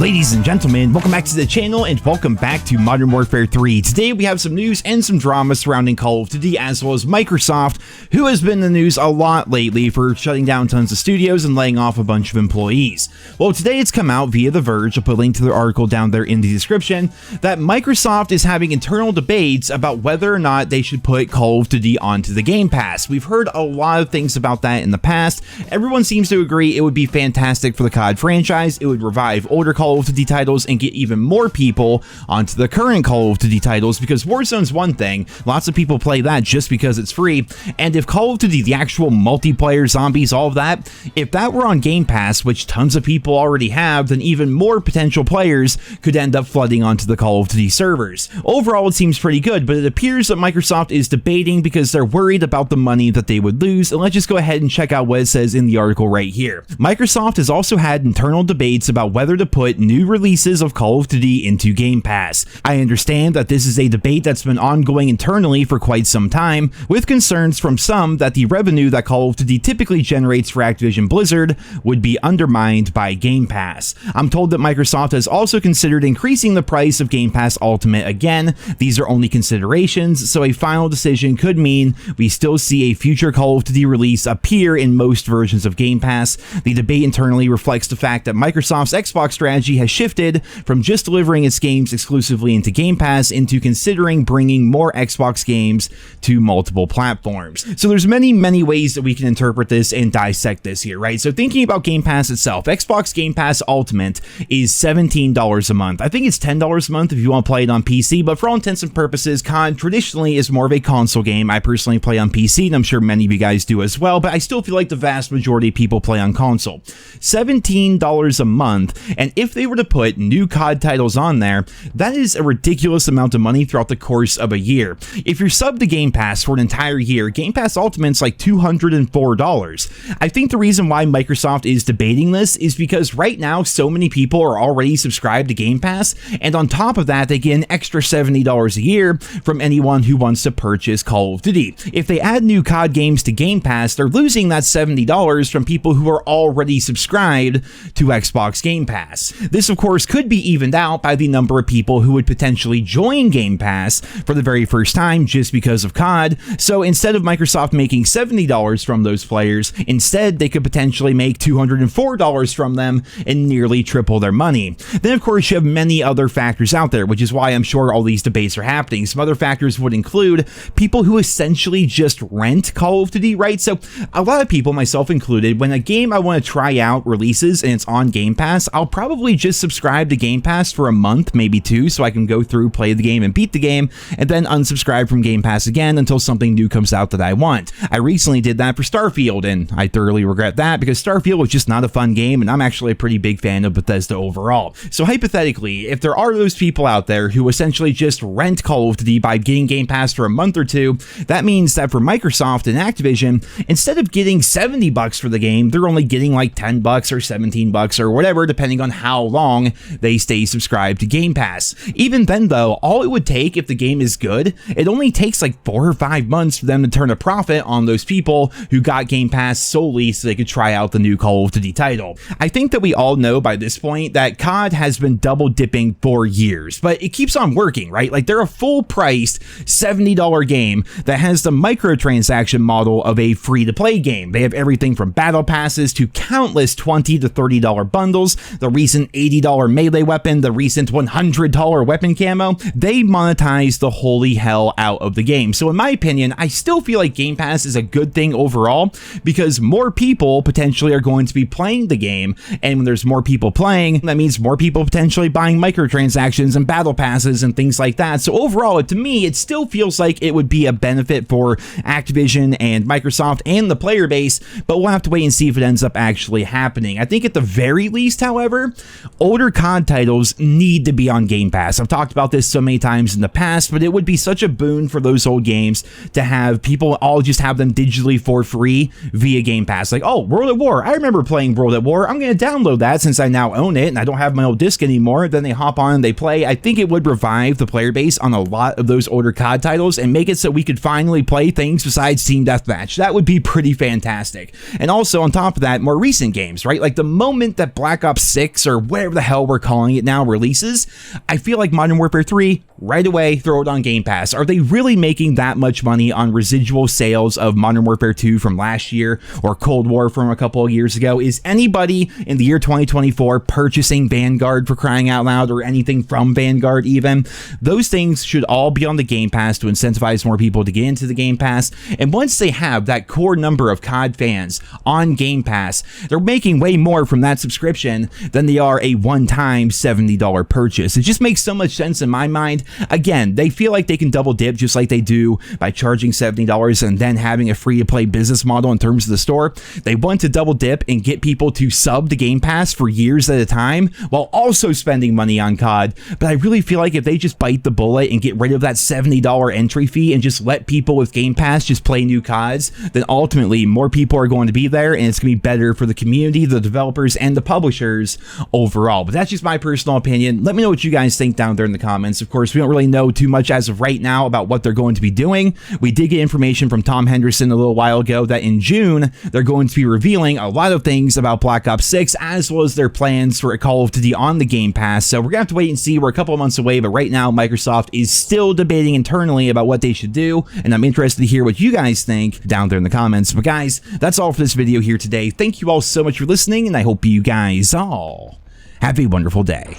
Ladies and gentlemen, welcome back to the channel and welcome back to Modern Warfare 3. Today we have some news and some drama surrounding Call of Duty, as well as Microsoft, who has been in the news a lot lately for shutting down tons of studios and laying off a bunch of employees. Well, today it's come out via The Verge, I'll put a link to their article down there in the description, that Microsoft is having internal debates about whether or not they should put Call of Duty onto the Game Pass. We've heard a lot of things about that in the past. Everyone seems to agree it would be fantastic for the COD franchise. It would revive older Call of Duty titles and get even more people onto the current Call of Duty titles, because Warzone's one thing, lots of people play that just because it's free, and if Call of Duty, the actual multiplayer, zombies, all of that, if that were on Game Pass, which tons of people already have, then even more potential players could end up flooding onto the Call of Duty servers. Overall, it seems pretty good, but it appears that Microsoft is debating because they're worried about the money that they would lose, and let's just go ahead and check out what it says in the article right here. Microsoft has also had internal debates about whether to put new releases of Call of Duty into Game Pass. I understand that this is a debate that's been ongoing internally for quite some time, with concerns from some that the revenue that Call of Duty typically generates for Activision Blizzard would be undermined by Game Pass. I'm told that Microsoft has also considered increasing the price of Game Pass Ultimate again. These are only considerations, so a final decision could mean we still see a future Call of Duty release appear in most versions of Game Pass. The debate internally reflects the fact that Microsoft's Xbox strategy has shifted from just delivering its games exclusively into Game Pass into considering bringing more Xbox games to multiple platforms. So there's many ways that we can interpret this and dissect this here, right? So thinking about Game Pass itself, Xbox Game Pass Ultimate is $17 a month. I think it's $10 a month if you want to play it on PC, but for all intents and purposes, COD traditionally is more of a console game. I personally play on PC, and I'm sure many of you guys do as well, but I still feel like the vast majority of people play on console. $17 a month, and if they were to put new COD titles on there, that is a ridiculous amount of money throughout the course of a year. If you're subbed to Game Pass for an entire year, Game Pass Ultimate's like $204. I think the reason why Microsoft is debating this is because right now so many people are already subscribed to Game Pass, and on top of that they get an extra $70 a year from anyone who wants to purchase Call of Duty. If they add new COD games to Game Pass, they're losing that $70 from people who are already subscribed to Xbox Game Pass. This of course could be evened out by the number of people who would potentially join Game Pass for the very first time just because of COD. So instead of Microsoft making $70 from those players, instead they could potentially make $204 from them and nearly triple their money. Then of course you have many other factors out there, which is why I'm sure all these debates are happening. Some other factors would include people who essentially just rent Call of Duty, right? So a lot of people, myself included, when a game I want to try out releases and it's on Game Pass, I'll probably just subscribe to Game Pass for a month, maybe two, so I can go through, play the game, and beat the game, and then unsubscribe from Game Pass again until something new comes out that I want. I recently did that for Starfield, and I thoroughly regret that because Starfield was just not a fun game, and I'm actually a pretty big fan of Bethesda overall. So hypothetically, if there are those people out there who essentially just rent Call of Duty by getting Game Pass for a month or two, that means that for Microsoft and Activision, instead of getting $70 for the game, they're only getting like $10 or $17 or whatever, depending on how long they stay subscribed to Game Pass. Even then though, all it would take if the game is good, it only takes like 4 or 5 months for them to turn a profit on those people who got Game Pass solely so they could try out the new Call of Duty title. I think that we all know by this point that COD has been double dipping for years, but it keeps on working, right? Like they're a full priced $70 game that has the microtransaction model of a free to play game. They have everything from battle passes to countless $20 to $30 bundles, the recent $80 melee weapon, the recent $100 weapon camo. They monetize the holy hell out of the game. So in my opinion, I still feel like Game Pass is a good thing overall because more people potentially are going to be playing the game, and when there's more people playing, that means more people potentially buying microtransactions and battle passes and things like that. So overall, to me, it still feels like it would be a benefit for Activision and Microsoft and the player base, but we'll have to wait and see if it ends up actually happening. I think at the very least, however, older COD titles need to be on Game Pass. I've talked about this so many times in the past, but it would be such a boon for those old games to have people all just have them digitally for free via Game Pass. Like, oh, World at War. I remember playing World at War. I'm going to download that since I now own it and I don't have my old disc anymore. Then they hop on and they play. I think it would revive the player base on a lot of those older COD titles and make it so we could finally play things besides Team Deathmatch. That would be pretty fantastic. And also on top of that, more recent games, right? Like the moment that Black Ops 6 or whatever the hell we're calling it now releases, I feel like Modern Warfare 3, right away, throw it on Game Pass. Are they really making that much money on residual sales of Modern Warfare 2 from last year or Cold War from a couple of years ago? Is anybody in the year 2024 purchasing Vanguard, for crying out loud, or anything from Vanguard even? Those things should all be on the Game Pass to incentivize more people to get into the Game Pass. And once they have that core number of COD fans on Game Pass, they're making way more from that subscription than they are a one-time $70 purchase. It just makes so much sense in my mind. Again, they feel like they can double dip just like they do by charging $70 and then having a free-to-play business model in terms of the store. They want to double dip and get people to sub to Game Pass for years at a time while also spending money on COD. But I really feel like if they just bite the bullet and get rid of that $70 entry fee and just let people with Game Pass just play new CODs, then ultimately more people are going to be there, and it's going to be better for the community, the developers, and the publishers overall. But that's just my personal opinion. Let me know what you guys think down there in the comments. Of course, we don't really know too much as of right now about what they're going to be doing. We did get information from Tom Henderson a little while ago that in June, they're going to be revealing a lot of things about Black Ops 6, as well as their plans for a Call of Duty on the Game Pass. So we're going to have to wait and see. We're a couple of months away, but right now, Microsoft is still debating internally about what they should do, and I'm interested to hear what you guys think down there in the comments. But guys, that's all for this video here today. Thank you all so much for listening, and I hope you guys all have a wonderful day.